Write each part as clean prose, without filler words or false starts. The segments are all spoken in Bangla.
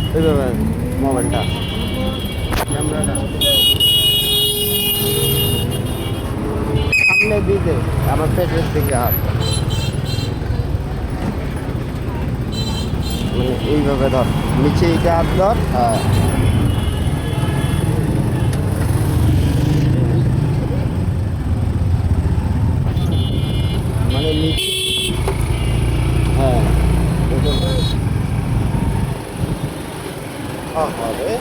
এইভাবে মোবাইলটা ক্যামেরাটা সামনে দিতে আমার পেটের দিকে হাত মানে এইভাবে ধর নিচে এইটা হাত ধর মানে নিচে হ্যাঁ হবে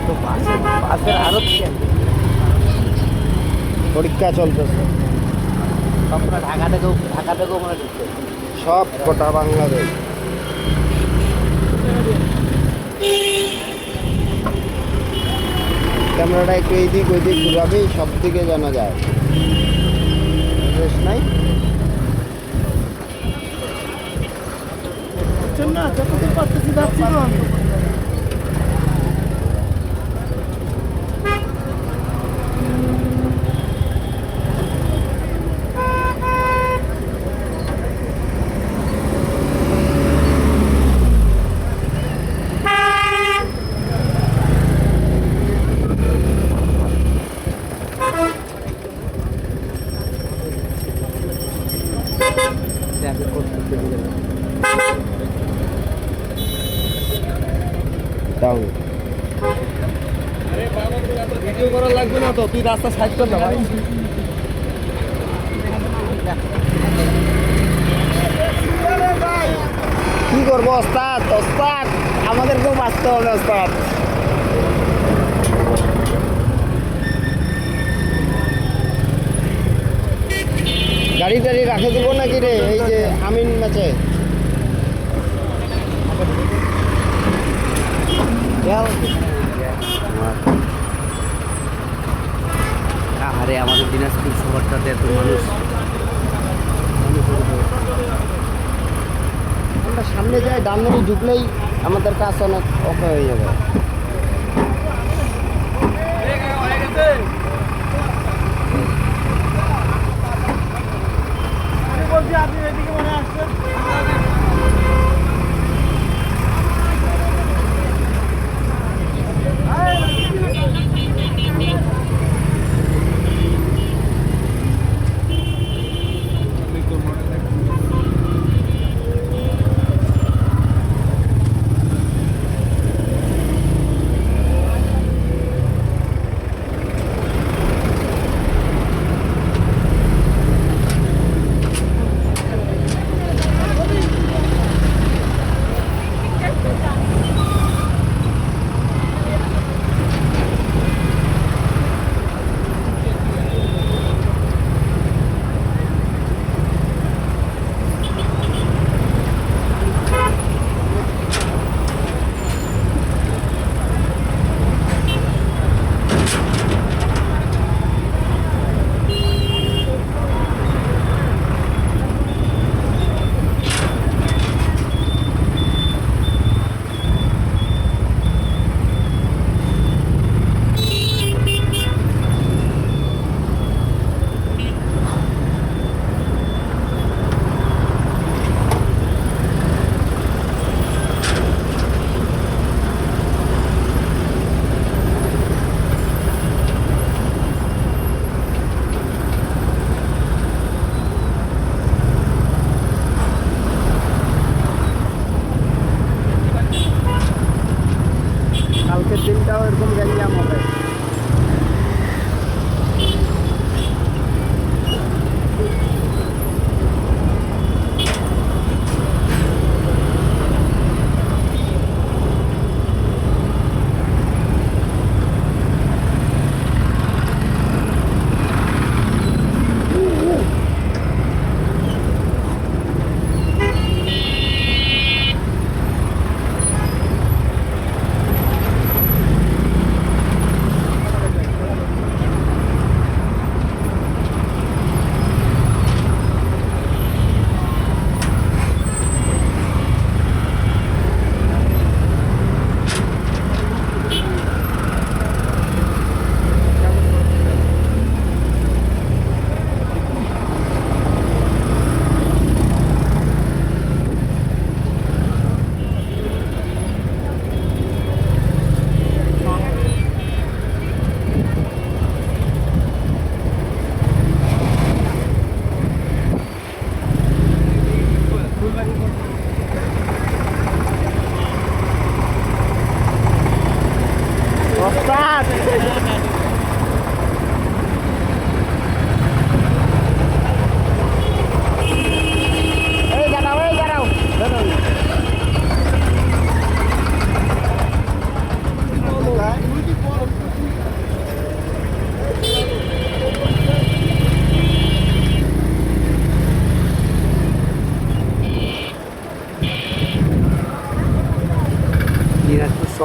তো বাসের আরো পরীক্ষা চলতেছে সবটা ঢাকা থেকেও মনে ঢুকছে সব গোটা বাংলাদেশ ক্যামেরাটা একটু এইদিক ওইদিক ঘুরাবেই সব দিকে জানা যায় বেশ নাই না যতদূর পারতেছি যাচ্ছি তো আমি ডাউন ভিডিও করা লাগবে না তো তুই রাস্তা সাইড কর না ভাই কি করবো ওস্তাদ ওস্তাদ আমাদেরকেও বাঁচতে হবে ওস্তাদ গাড়ি টাড়ি রাখে দেবো নাকি রে এই যে আমিন ম্যাচে আরে আমাদের দিনাজপুর শহরটাতে এত মানুষ আমরা সামনে যাই ডানে ঢুকলেই আমাদের কাজ অনেক ওকে হয়ে যাবে আপনি এদিকে মনে আসছেন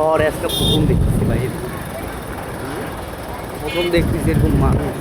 শহরে আজকে প্রথম দেখতেছি ভাই এরকম। প্রথম দেখতেছি এরকম মানুষ।